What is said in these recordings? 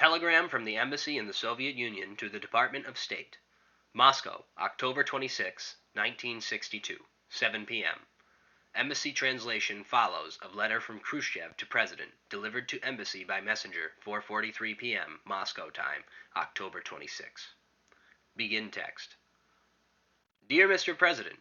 Telegram from the Embassy in the Soviet Union to the Department of State. Moscow, October 26, 1962, 7 p.m. Embassy translation follows of letter from Khrushchev to President, delivered to Embassy by messenger, 4:43 p.m. Moscow time, October 26. Begin text. Dear Mr. President,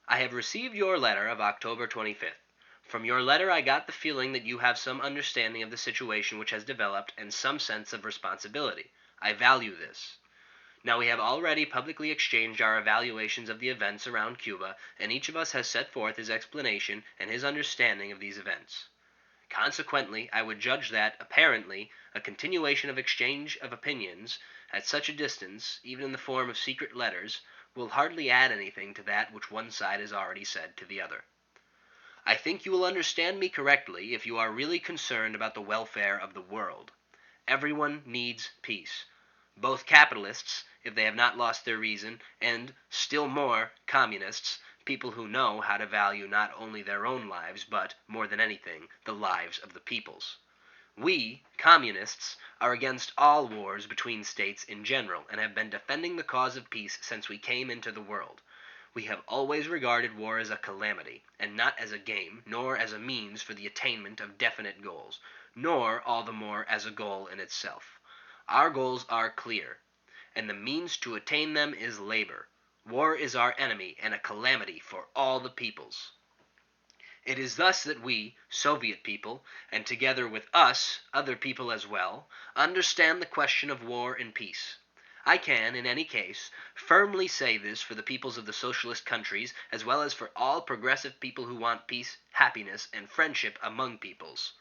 I have received your letter of October 25th. From your letter I got the feeling that you have some understanding of the situation which has developed and some sense of responsibility. I value this. Now we have already publicly exchanged our evaluations of the events around Cuba, and each of us has set forth his explanation and his understanding of these events. Consequently, I would judge that, apparently, a continuation of exchange of opinions at such a distance, even in the form of secret letters, will hardly add anything to that which one side has already said to the other. I think you will understand me correctly if you are really concerned about the welfare of the world. Everyone needs peace. Both capitalists, if they have not lost their reason, and, still more, communists, people who know how to value not only their own lives, but, more than anything, the lives of the people's. We, communists, are against all wars between states in general, and have been defending the cause of peace since we came into the world. We have always regarded war as a calamity, and not as a game, nor as a means for the attainment of definite goals, nor, all the more, as a goal in itself. Our goals are clear, and the means to attain them is labor. War is our enemy and a calamity for all the peoples. It is thus that we, Soviet people, and together with us, other people as well, understand the question of war and peace. I can, in any case, firmly say this for the peoples of the socialist countries, as well as for all progressive people who want peace, happiness, and friendship among peoples.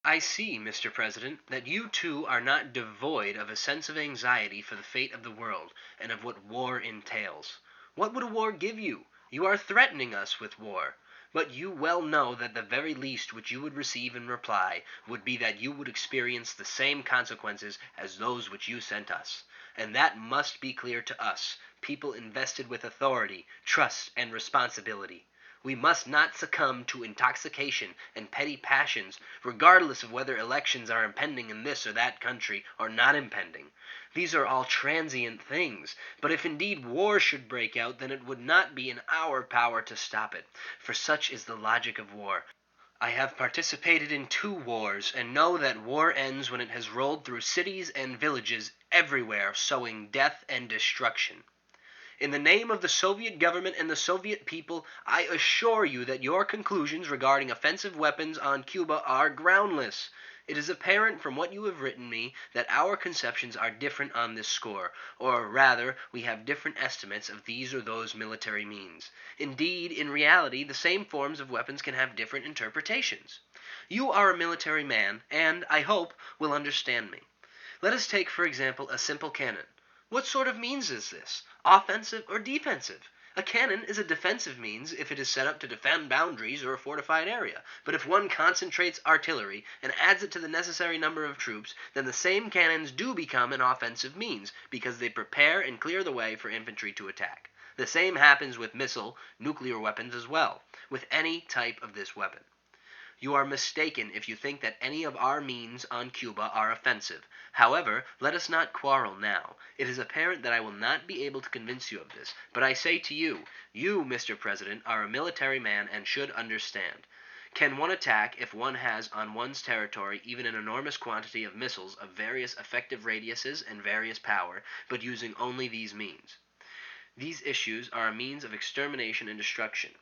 I see, Mr. President, that you too are not devoid of a sense of anxiety for the fate of the world, and of what war entails. What would a war give you? You are threatening us with war. But you well know that the very least which you would receive in reply would be that you would experience the same consequences as those which you sent us. And that must be clear to us, people invested with authority, trust, and responsibility. We must not succumb to intoxication and petty passions, regardless of whether elections are impending in this or that country or not impending. These are all transient things, but if indeed war should break out, then it would not be in our power to stop it, for such is the logic of war. I have participated in 2 wars, and know that war ends when it has rolled through cities and villages everywhere, sowing death and destruction. In the name of the Soviet government and the Soviet people, I assure you that your conclusions regarding offensive weapons on Cuba are groundless. It is apparent from what you have written me that our conceptions are different on this score, or rather, we have different estimates of these or those military means. Indeed, in reality, the same forms of weapons can have different interpretations. You are a military man, and, I hope, will understand me. Let us take, for example, a simple cannon. What sort of means is this? Offensive or defensive? A cannon is a defensive means if it is set up to defend boundaries or a fortified area. But if one concentrates artillery and adds it to the necessary number of troops, then the same cannons do become an offensive means, because they prepare and clear the way for infantry to attack. The same happens with nuclear weapons as well, with any type of this weapon. You are mistaken if you think that any of our means on Cuba are offensive. However, let us not quarrel now. It is apparent that I will not be able to convince you of this, but I say to you, Mr. President, are a military man and should understand. Can one attack if one has on one's territory even an enormous quantity of missiles of various effective radiuses and various power, but using only these means? These issues are a means of extermination and destruction.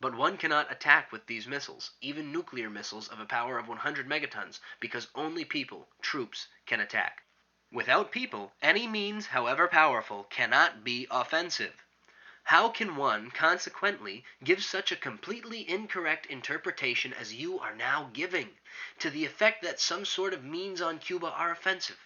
But one cannot attack with these missiles, even nuclear missiles of a power of 100 megatons, because only people, troops, can attack. Without people, any means, however powerful, cannot be offensive. How can one, consequently, give such a completely incorrect interpretation as you are now giving, to the effect that some sort of means on Cuba are offensive?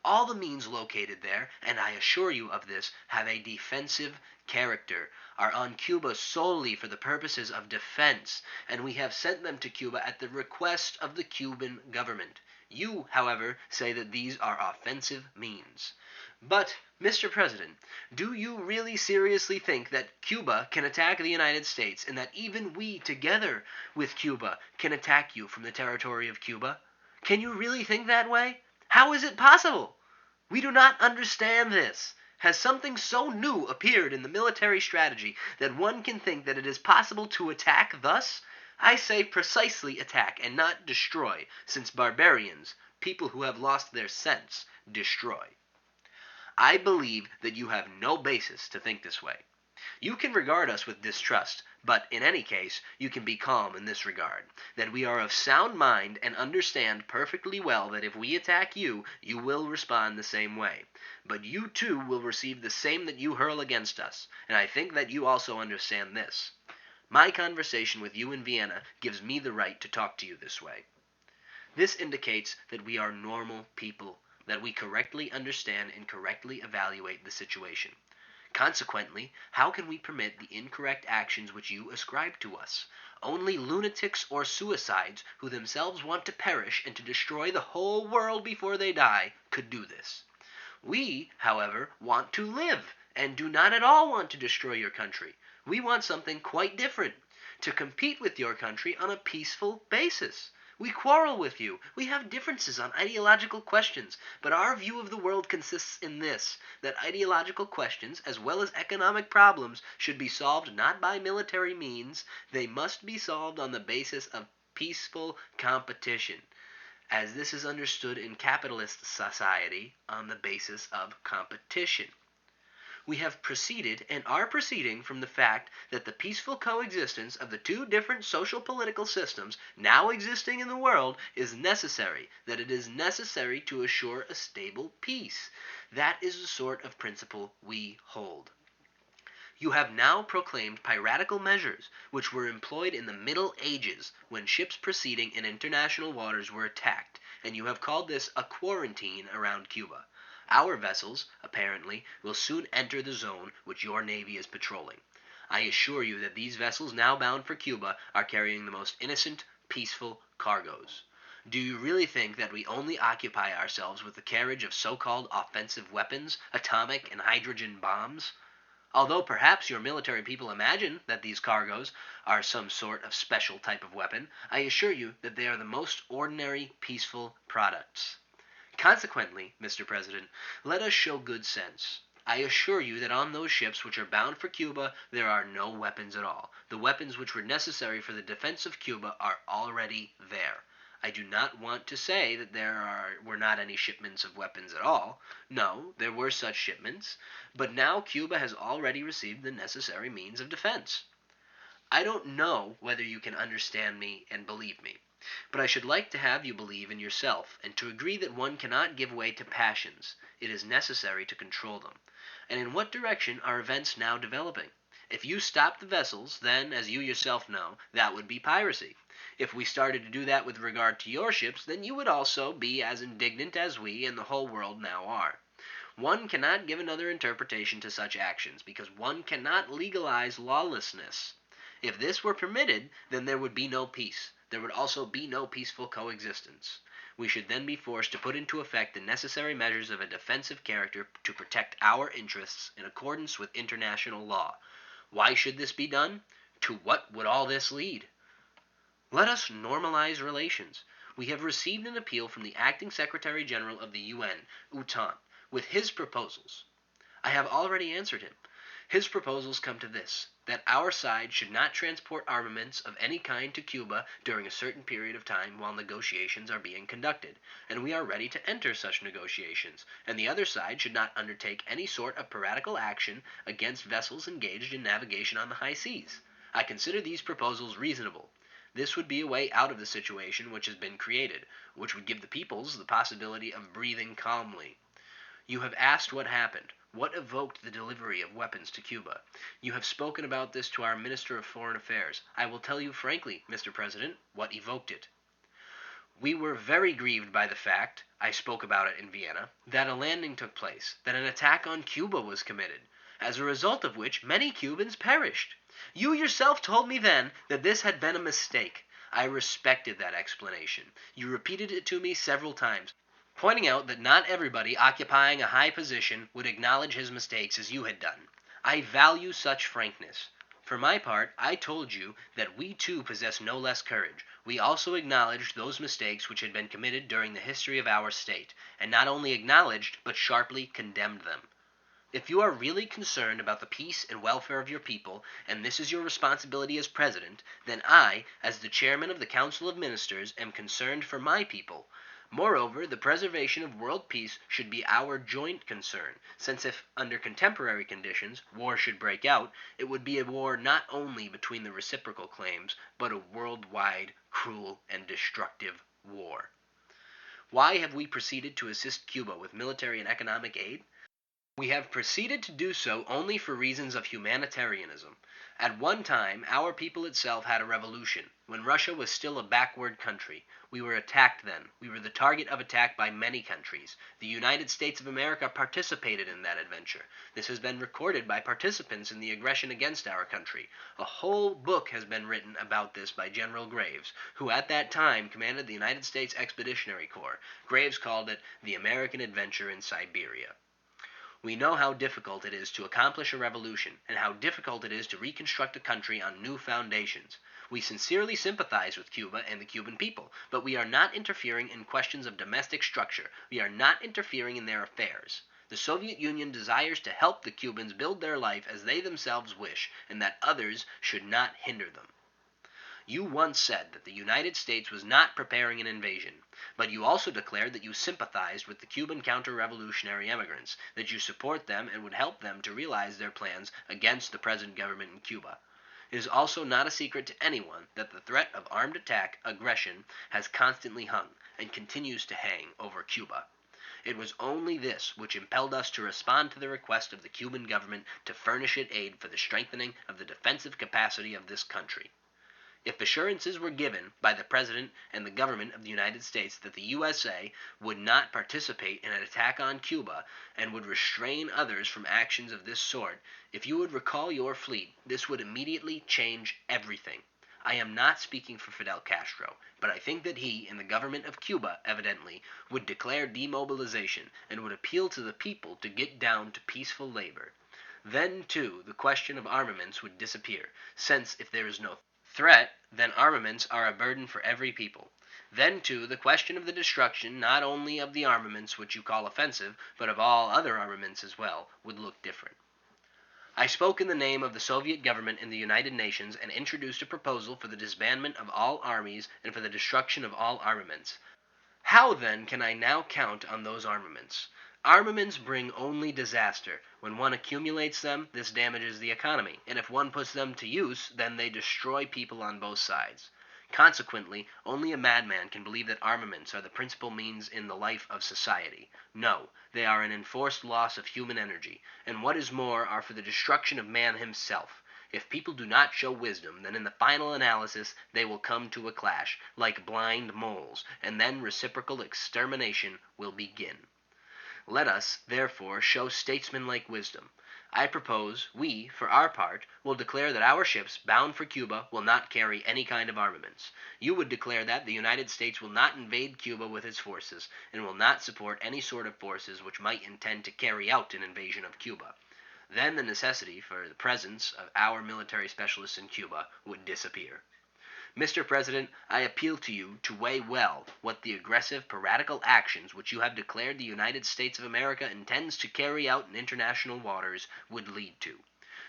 All the means located there, and I assure you of this, have a defensive character, are on Cuba solely for the purposes of defense, and we have sent them to Cuba at the request of the Cuban government. You, however, say that these are offensive means. But, Mr. President, do you really seriously think that Cuba can attack the United States, and that even we, together with Cuba, can attack you from the territory of Cuba? Can you really think that way? How is it possible? We do not understand this. Has something so new appeared in the military strategy that one can think that it is possible to attack thus? I say precisely attack and not destroy, since barbarians, people who have lost their sense, destroy. I believe that you have no basis to think this way. You can regard us with distrust, but in any case, you can be calm in this regard, that we are of sound mind and understand perfectly well that if we attack you, you will respond the same way. But you too will receive the same that you hurl against us, and I think that you also understand this. My conversation with you in Vienna gives me the right to talk to you this way. This indicates that we are normal people, that we correctly understand and correctly evaluate the situation. Consequently, how can we permit the incorrect actions which you ascribe to us? Only lunatics or suicides who themselves want to perish and to destroy the whole world before they die could do this. We, however, want to live and do not at all want to destroy your country. We want something quite different, to compete with your country on a peaceful basis. We quarrel with you. We have differences on ideological questions, but our view of the world consists in this, that ideological questions, as well as economic problems, should be solved not by military means. They must be solved on the basis of peaceful competition, as this is understood in capitalist society on the basis of competition. We have proceeded and are proceeding from the fact that the peaceful coexistence of the two different social political systems now existing in the world is necessary, that it is necessary to assure a stable peace. That is the sort of principle we hold. You have now proclaimed piratical measures, which were employed in the Middle Ages, when ships proceeding in international waters were attacked, and you have called this a quarantine around Cuba. Our vessels, apparently, will soon enter the zone which your navy is patrolling. I assure you that these vessels now bound for Cuba are carrying the most innocent, peaceful cargoes. Do you really think that we only occupy ourselves with the carriage of so-called offensive weapons, atomic and hydrogen bombs? Although perhaps your military people imagine that these cargoes are some sort of special type of weapon, I assure you that they are the most ordinary, peaceful products. Consequently, Mr. President, let us show good sense. I assure you that on those ships which are bound for Cuba there are no weapons at all. The weapons which were necessary for the defense of Cuba are already there. I do not want to say that were not any shipments of weapons at all. No, there were such shipments, but now Cuba has already received the necessary means of defense. I don't know whether you can understand me and believe me, but I should like to have you believe in yourself, and to agree that one cannot give way to passions. It is necessary to control them. And in what direction are events now developing? If you stop the vessels, then, as you yourself know, that would be piracy. If we started to do that with regard to your ships, then you would also be as indignant as we and the whole world now are. One cannot give another interpretation to such actions, because one cannot legalize lawlessness. If this were permitted, then there would be no peace. There would also be no peaceful coexistence. We should then be forced to put into effect the necessary measures of a defensive character to protect our interests in accordance with international law. Why should this be done? To what would all this lead? Let us normalize relations. We have received an appeal from the Acting Secretary General of the UN, Utan, with his proposals. I have already answered him. His proposals come to this, that our side should not transport armaments of any kind to Cuba during a certain period of time while negotiations are being conducted, and we are ready to enter such negotiations, and the other side should not undertake any sort of piratical action against vessels engaged in navigation on the high seas. I consider these proposals reasonable. This would be a way out of the situation which has been created, which would give the peoples the possibility of breathing calmly. You have asked what happened. What evoked the delivery of weapons to Cuba? You have spoken about this to our Minister of Foreign Affairs. I will tell you frankly, Mr. President, what evoked it. We were very grieved by the fact, I spoke about it in Vienna, that a landing took place, that an attack on Cuba was committed, as a result of which many Cubans perished. You yourself told me then that this had been a mistake. I respected that explanation. You repeated it to me several times, pointing out that not everybody occupying a high position would acknowledge his mistakes as you had done. I value such frankness. For my part, I told you that we too possess no less courage. We also acknowledged those mistakes which had been committed during the history of our state, and not only acknowledged, but sharply condemned them. If you are really concerned about the peace and welfare of your people, and this is your responsibility as President, then I, as the Chairman of the Council of Ministers, am concerned for my people. Moreover, the preservation of world peace should be our joint concern, since if, under contemporary conditions, war should break out, it would be a war not only between the reciprocal claims, but a worldwide, cruel, and destructive war. Why have we proceeded to assist Cuba with military and economic aid? We have proceeded to do so only for reasons of humanitarianism. At one time, our people itself had a revolution, when Russia was still a backward country. We were attacked then. We were the target of attack by many countries. The United States of America participated in that adventure. This has been recorded by participants in the aggression against our country. A whole book has been written about this by General Graves, who at that time commanded the United States Expeditionary Corps. Graves called it the American Adventure in Siberia. We know how difficult it is to accomplish a revolution, and how difficult it is to reconstruct a country on new foundations. We sincerely sympathize with Cuba and the Cuban people, but we are not interfering in questions of domestic structure. We are not interfering in their affairs. The Soviet Union desires to help the Cubans build their life as they themselves wish, and that others should not hinder them. You once said that the United States was not preparing an invasion, but you also declared that you sympathized with the Cuban counter-revolutionary emigrants, that you support them and would help them to realize their plans against the present government in Cuba. It is also not a secret to anyone that the threat of armed attack, aggression, has constantly hung, and continues to hang, over Cuba. It was only this which impelled us to respond to the request of the Cuban government to furnish it aid for the strengthening of the defensive capacity of this country. If assurances were given by the President and the government of the United States that the USA would not participate in an attack on Cuba and would restrain others from actions of this sort, if you would recall your fleet, this would immediately change everything. I am not speaking for Fidel Castro, but I think that he and the government of Cuba, evidently, would declare demobilization and would appeal to the people to get down to peaceful labor. Then, too, the question of armaments would disappear, since if there is no threat, then armaments are a burden for every people. Then, too, the question of the destruction not only of the armaments which you call offensive, but of all other armaments as well, would look different. I spoke in the name of the Soviet government in the United Nations and introduced a proposal for the disbandment of all armies and for the destruction of all armaments. How, then, can I now count on those armaments? Armaments bring only disaster. When one accumulates them, this damages the economy, and if one puts them to use, then they destroy people on both sides. Consequently, only a madman can believe that armaments are the principal means in the life of society. No, they are an enforced loss of human energy, and what is more, are for the destruction of man himself. If people do not show wisdom, then in the final analysis they will come to a clash, like blind moles, and then reciprocal extermination will begin. Let us, therefore, show statesmanlike wisdom. I propose, we, for our part, will declare that our ships, bound for Cuba, will not carry any kind of armaments. You would declare that the United States will not invade Cuba with its forces, and will not support any sort of forces which might intend to carry out an invasion of Cuba. Then the necessity for the presence of our military specialists in Cuba would disappear. Mr. President, I appeal to you to weigh well what the aggressive, piratical actions which you have declared the United States of America intends to carry out in international waters would lead to.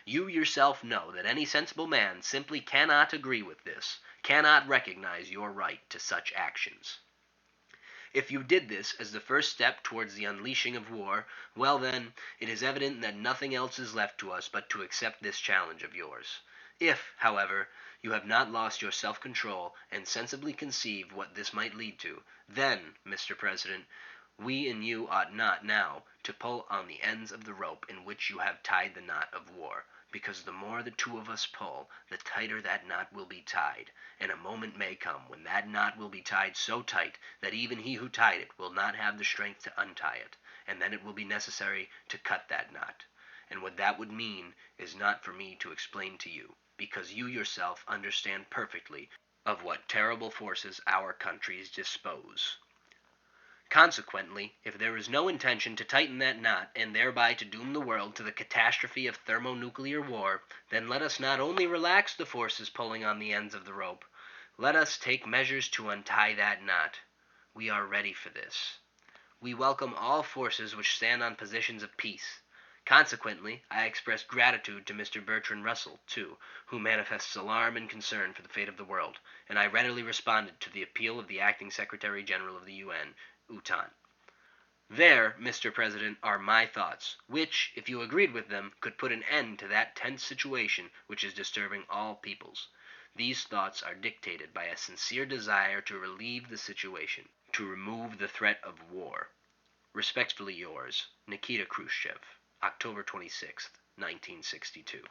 You yourself know that any sensible man simply cannot agree with this, cannot recognize your right to such actions. If you did this as the first step towards the unleashing of war, well then, it is evident that nothing else is left to us but to accept this challenge of yours. If, however, you have not lost your self-control and sensibly conceive what this might lead to, then, Mr. President, we and you ought not now to pull on the ends of the rope in which you have tied the knot of war, because the more the two of us pull, the tighter that knot will be tied, and a moment may come when that knot will be tied so tight that even he who tied it will not have the strength to untie it, and then it will be necessary to cut that knot. And what that would mean is not for me to explain to you, because you yourself understand perfectly of what terrible forces our countries dispose. Consequently, if there is no intention to tighten that knot and thereby to doom the world to the catastrophe of thermonuclear war, then let us not only relax the forces pulling on the ends of the rope, let us take measures to untie that knot. We are ready for this. We welcome all forces which stand on positions of peace. Consequently, I express gratitude to Mr. Bertrand Russell, too, who manifests alarm and concern for the fate of the world, and I readily responded to the appeal of the Acting Secretary General of the UN, Utan. There, Mr. President, are my thoughts, which, if you agreed with them, could put an end to that tense situation which is disturbing all peoples. These thoughts are dictated by a sincere desire to relieve the situation, to remove the threat of war. Respectfully yours, Nikita Khrushchev, October 26, 1962.